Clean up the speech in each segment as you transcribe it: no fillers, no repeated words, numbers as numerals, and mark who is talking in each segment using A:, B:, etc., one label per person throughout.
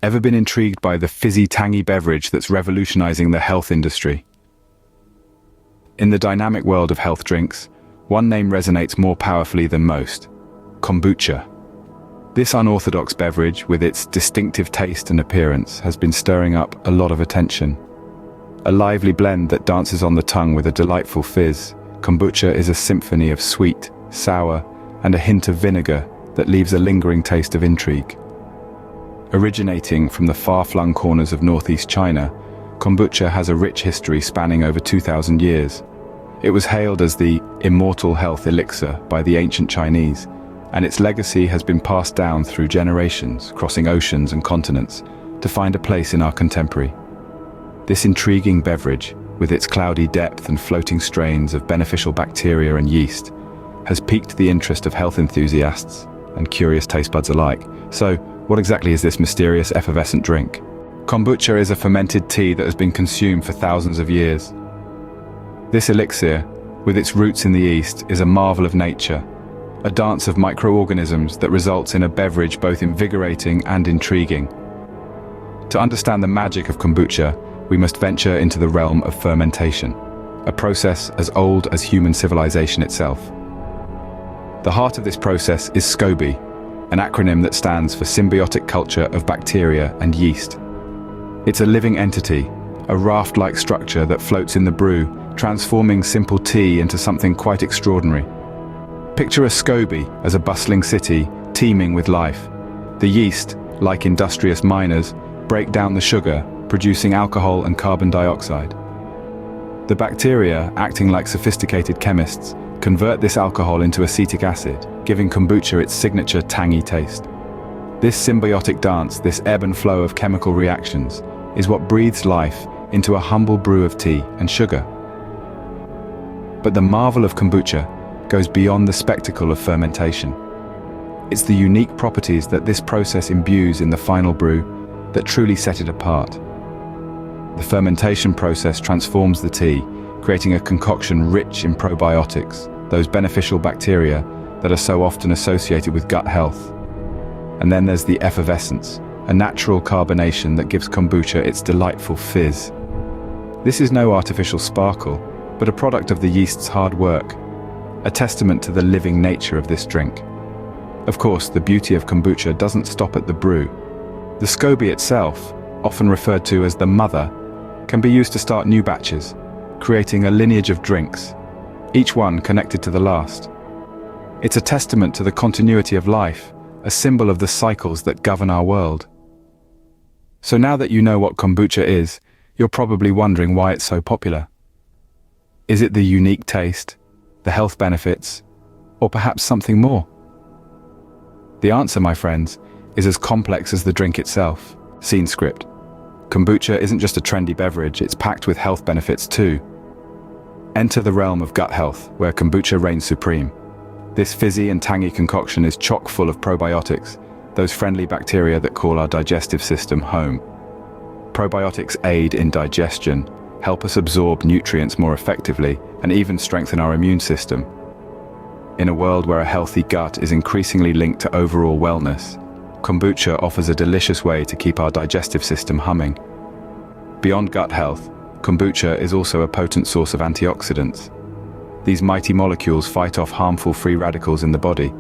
A: Ever been intrigued by the fizzy, tangy beverage that's revolutionizing the health industry? In the dynamic world of health drinks, one name resonates more powerfully than most: kombucha. This unorthodox beverage, with its distinctive taste and appearance, has been stirring up a lot of attention. A lively blend that dances on the tongue with a delightful fizz, kombucha is a symphony of sweet, sour, and a hint of vinegar that leaves a lingering taste of intrigue. Originating from the far-flung corners of northeast China, kombucha has a rich history spanning over 2,000 years. It was hailed as the immortal health elixir by the ancient Chinese, and its legacy has been passed down through generations, crossing oceans and continents, to find a place in our contemporary. This intriguing beverage, with its cloudy depth and floating strains of beneficial bacteria and yeast, has piqued the interest of health enthusiasts and curious taste buds alike. So, what exactly is this mysterious effervescent drink? Kombucha is a fermented tea that has been consumed for thousands of years. This elixir, with its roots in the East, is a marvel of nature, a dance of microorganisms that results in a beverage both invigorating and intriguing. To understand the magic of kombucha, we must venture into the realm of fermentation, a process as old as human civilization itself. The heart of this process is SCOBY, an acronym that stands for Symbiotic Culture of Bacteria and Yeast. It's a living entity, a raft-like structure that floats in the brew, transforming simple tea into something quite extraordinary. Picture a SCOBY as a bustling city, teeming with life. The yeast, like industrious miners, break down the sugar, producing alcohol and carbon dioxide. The bacteria, acting like sophisticated chemists, convert this alcohol into acetic acid, giving kombucha its signature tangy taste. This symbiotic dance, this ebb and flow of chemical reactions, is what breathes life into a humble brew of tea and sugar. But the marvel of kombucha goes beyond the spectacle of fermentation. It's the unique properties that this process imbues in the final brew that truly set it apart. The fermentation process transforms the tea, creating a concoction rich in probiotics, those beneficial bacteria that are so often associated with gut health. And then there's the effervescence, a natural carbonation that gives kombucha its delightful fizz. This is no artificial sparkle, but a product of the yeast's hard work, a testament to the living nature of this drink. Of course, the beauty of kombucha doesn't stop at the brew. The SCOBY itself, often referred to as the mother, can be used to start new batches, creating a lineage of drinks, each one connected to the last. It's a testament to the continuity of life, a symbol of the cycles that govern our world. So now that you know what kombucha is, you're probably wondering why it's so popular. Is it the unique taste, the health benefits, or perhaps something more? The answer, my friends, is as complex as the drink itself. Scene script. Kombucha isn't just a trendy beverage, it's packed with health benefits too. Enter the realm of gut health, where kombucha reigns supreme. This fizzy and tangy concoction is chock full of probiotics, those friendly bacteria that call our digestive system home. Probiotics aid in digestion, help us absorb nutrients more effectively, and even strengthen our immune system. In a world where a healthy gut is increasingly linked to overall wellness, kombucha offers a delicious way to keep our digestive system humming. Beyond gut health, kombucha is also a potent source of antioxidants. These mighty molecules fight off harmful free radicals in the body,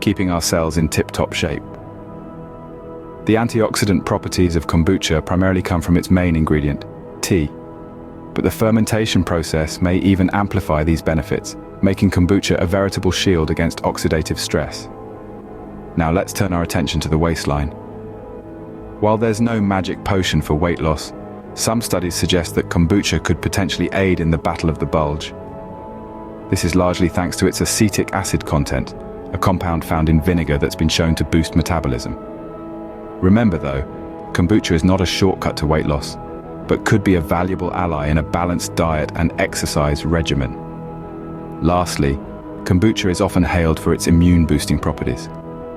A: keeping our cells in tip-top shape. The antioxidant properties of kombucha primarily come from its main ingredient, tea. But the fermentation process may even amplify these benefits, making kombucha a veritable shield against oxidative stress. Now let's turn our attention to the waistline. While there's no magic potion for weight loss, some studies suggest that kombucha could potentially aid in the battle of the bulge. This is largely thanks to its acetic acid content, a compound found in vinegar that's been shown to boost metabolism. Remember though, kombucha is not a shortcut to weight loss, but could be a valuable ally in a balanced diet and exercise regimen. Lastly, kombucha is often hailed for its immune-boosting properties.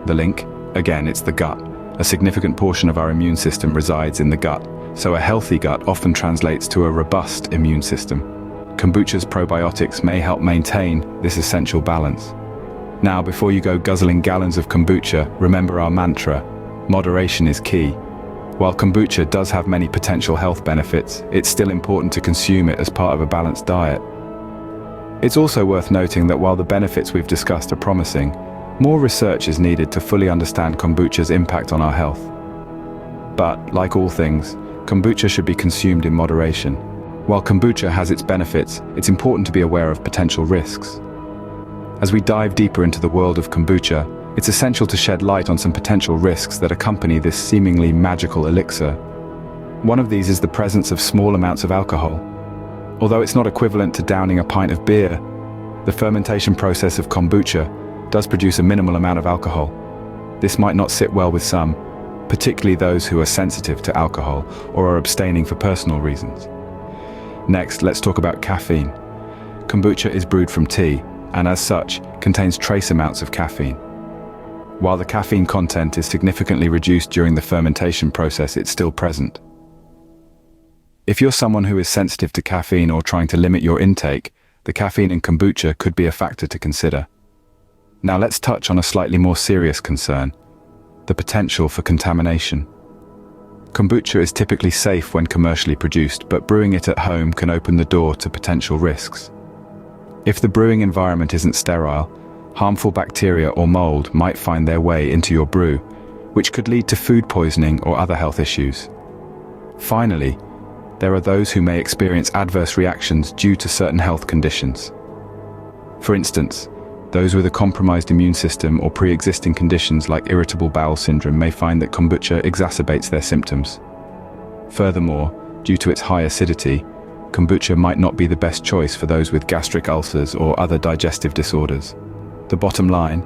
A: The link? Again, it's the gut. A significant portion of our immune system resides in the gut, so a healthy gut often translates to a robust immune system. Kombucha's probiotics may help maintain this essential balance. Now, before you go guzzling gallons of kombucha, remember our mantra: moderation is key. While kombucha does have many potential health benefits, it's still important to consume it as part of a balanced diet. It's also worth noting that while the benefits we've discussed are promising, more research is needed to fully understand kombucha's impact on our health. But, like all things, kombucha should be consumed in moderation. While kombucha has its benefits, it's important to be aware of potential risks. As we dive deeper into the world of kombucha, it's essential to shed light on some potential risks that accompany this seemingly magical elixir. One of these is the presence of small amounts of alcohol. Although it's not equivalent to downing a pint of beer, the fermentation process of kombucha does produce a minimal amount of alcohol. This might not sit well with some, particularly those who are sensitive to alcohol or are abstaining for personal reasons. Next, let's talk about caffeine. Kombucha is brewed from tea, and as such, contains trace amounts of caffeine. While the caffeine content is significantly reduced during the fermentation process, it's still present. If you're someone who is sensitive to caffeine or trying to limit your intake, the caffeine in kombucha could be a factor to consider. Now let's touch on a slightly more serious concern: the potential for contamination. Kombucha is typically safe when commercially produced, but brewing it at home can open the door to potential risks. If the brewing environment isn't sterile, harmful bacteria or mold might find their way into your brew, which could lead to food poisoning or other health issues. Finally, there are those who may experience adverse reactions due to certain health conditions. For instance, those with a compromised immune system or pre-existing conditions like irritable bowel syndrome may find that kombucha exacerbates their symptoms. Furthermore, due to its high acidity, kombucha might not be the best choice for those with gastric ulcers or other digestive disorders. The bottom line: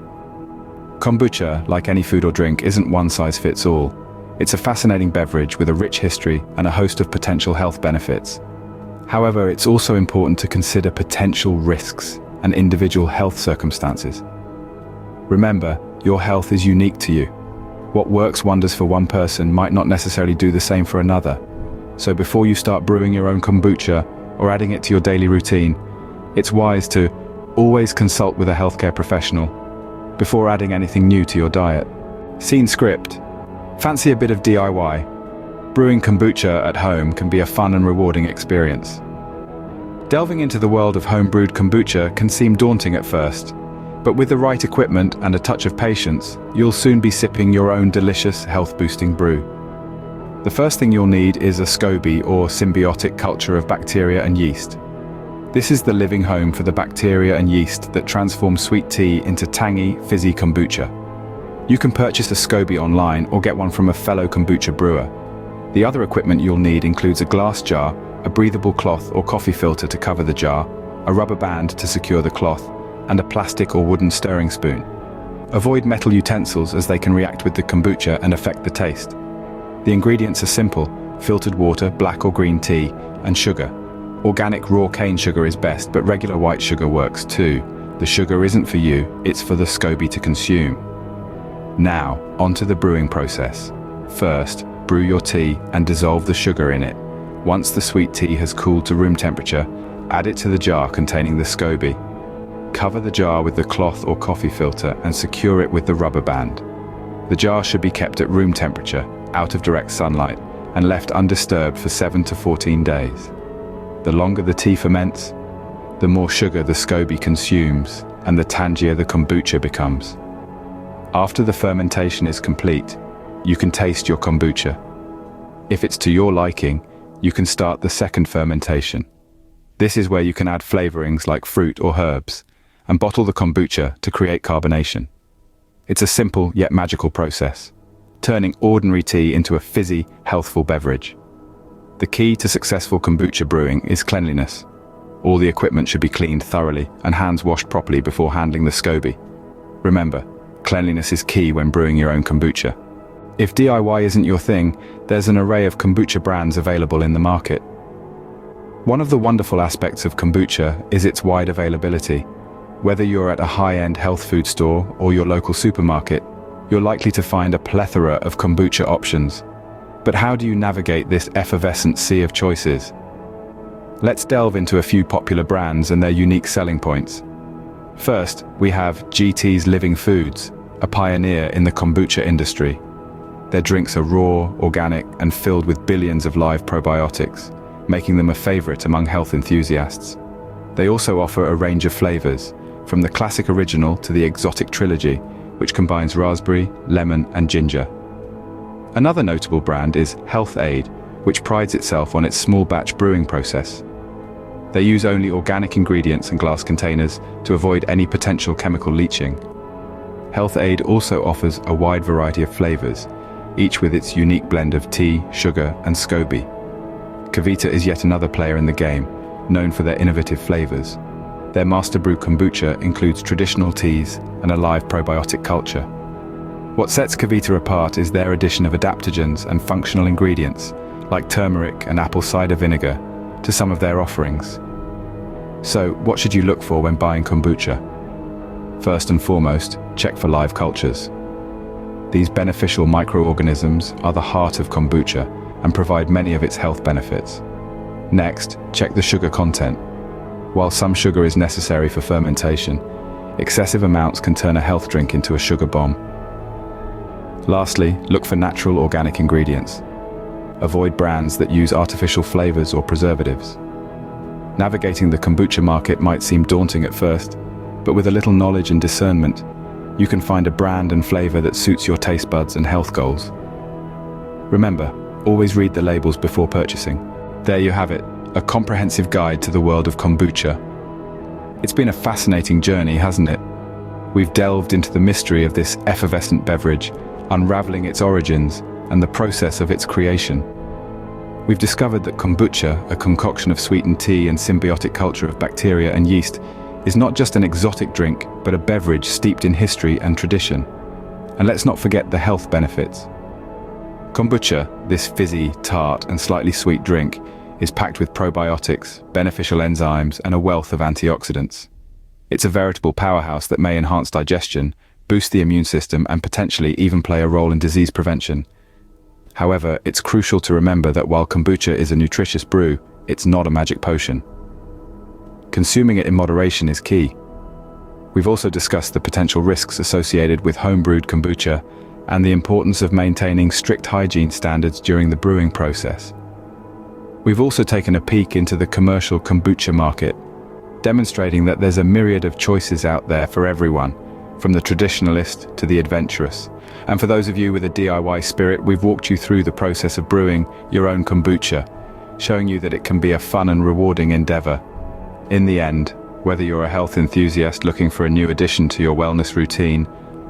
A: kombucha, like any food or drink, isn't one size fits all. It's a fascinating beverage with a rich history and a host of potential health benefits. However, it's also important to consider potential risks and individual health circumstances. Remember, your health is unique to you. What works wonders for one person might not necessarily do the same for another. So before you start brewing your own kombucha or adding it to your daily routine, it's wise to always consult with a healthcare professional before adding anything new to your diet. Scene script. Fancy a bit of DIY? Brewing kombucha at home can be a fun and rewarding experience. Delving into the world of home-brewed kombucha can seem daunting at first, but with the right equipment and a touch of patience, you'll soon be sipping your own delicious, health-boosting brew. The first thing you'll need is a SCOBY, or symbiotic culture of bacteria and yeast. This is the living home for the bacteria and yeast that transform sweet tea into tangy, fizzy kombucha. You can purchase a SCOBY online or get one from a fellow kombucha brewer. The other equipment you'll need includes a glass jar, a breathable cloth or coffee filter to cover the jar, a rubber band to secure the cloth, and a plastic or wooden stirring spoon. Avoid metal utensils as they can react with the kombucha and affect the taste. The ingredients are simple: filtered water, black or green tea, and sugar. Organic raw cane sugar is best, but regular white sugar works too. The sugar isn't for you, it's for the SCOBY to consume. Now, onto the brewing process. First, brew your tea and dissolve the sugar in it. Once the sweet tea has cooled to room temperature, add it to the jar containing the SCOBY. Cover the jar with the cloth or coffee filter and secure it with the rubber band. The jar should be kept at room temperature, out of direct sunlight, and left undisturbed for 7 to 14 days. The longer the tea ferments, the more sugar the SCOBY consumes and the tangier the kombucha becomes. After the fermentation is complete, you can taste your kombucha. If it's to your liking, you can start the second fermentation. This is where you can add flavorings like fruit or herbs and bottle the kombucha to create carbonation. It's a simple yet magical process, turning ordinary tea into a fizzy, healthful beverage. The key to successful kombucha brewing is cleanliness. All the equipment should be cleaned thoroughly and hands washed properly before handling the SCOBY. Remember, cleanliness is key when brewing your own kombucha. If DIY isn't your thing, there's an array of kombucha brands available in the market. One of the wonderful aspects of kombucha is its wide availability. Whether you're at a high-end health food store or your local supermarket, you're likely to find a plethora of kombucha options. But how do you navigate this effervescent sea of choices? Let's delve into a few popular brands and their unique selling points. First, we have GT's Living Foods, a pioneer in the kombucha industry. Their drinks are raw, organic, and filled with billions of live probiotics, making them a favorite among health enthusiasts. They also offer a range of flavors, from the classic original to the exotic trilogy, which combines raspberry, lemon, and ginger. Another notable brand is Health Aid, which prides itself on its small batch brewing process. They use only organic ingredients and glass containers to avoid any potential chemical leaching. Health Aid also offers a wide variety of flavors, each with its unique blend of tea, sugar, and SCOBY. Kavita is yet another player in the game, known for their innovative flavors. Their master brew kombucha includes traditional teas and a live probiotic culture. What sets Kavita apart is their addition of adaptogens and functional ingredients, like turmeric and apple cider vinegar, to some of their offerings. So, what should you look for when buying kombucha? First and foremost, check for live cultures. These beneficial microorganisms are the heart of kombucha and provide many of its health benefits. Next, check the sugar content. While some sugar is necessary for fermentation, excessive amounts can turn a health drink into a sugar bomb. Lastly, look for natural organic ingredients. Avoid brands that use artificial flavors or preservatives. Navigating the kombucha market might seem daunting at first, but with a little knowledge and discernment, you can find a brand and flavor that suits your taste buds and health goals. Remember, always read the labels before purchasing. There you have it, a comprehensive guide to the world of kombucha. It's been a fascinating journey, hasn't it? We've delved into the mystery of this effervescent beverage, unraveling its origins and the process of its creation. We've discovered that kombucha, a concoction of sweetened tea and symbiotic culture of bacteria and yeast, is not just an exotic drink, but a beverage steeped in history and tradition. And let's not forget the health benefits. Kombucha, this fizzy, tart, and slightly sweet drink, is packed with probiotics, beneficial enzymes, and a wealth of antioxidants. It's a veritable powerhouse that may enhance digestion, boost the immune system, and potentially even play a role in disease prevention. However, it's crucial to remember that while kombucha is a nutritious brew, it's not a magic potion. Consuming it in moderation is key. We've also discussed the potential risks associated with home-brewed kombucha and the importance of maintaining strict hygiene standards during the brewing process. We've also taken a peek into the commercial kombucha market, demonstrating that there's a myriad of choices out there for everyone, from the traditionalist to the adventurous. And for those of you with a DIY spirit, we've walked you through the process of brewing your own kombucha, showing you that it can be a fun and rewarding endeavor. In the end, whether you're a health enthusiast looking for a new addition to your wellness routine,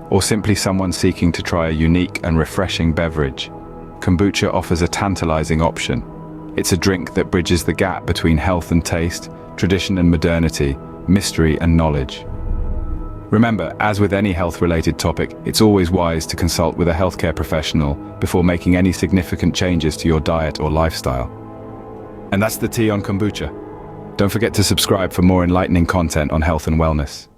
A: or simply someone seeking to try a unique and refreshing beverage, kombucha offers a tantalizing option. It's a drink that bridges the gap between health and taste, tradition and modernity, mystery and knowledge. Remember, as with any health-related topic, it's always wise to consult with a healthcare professional before making any significant changes to your diet or lifestyle. And that's the tea on kombucha. Don't forget to subscribe for more enlightening content on health and wellness.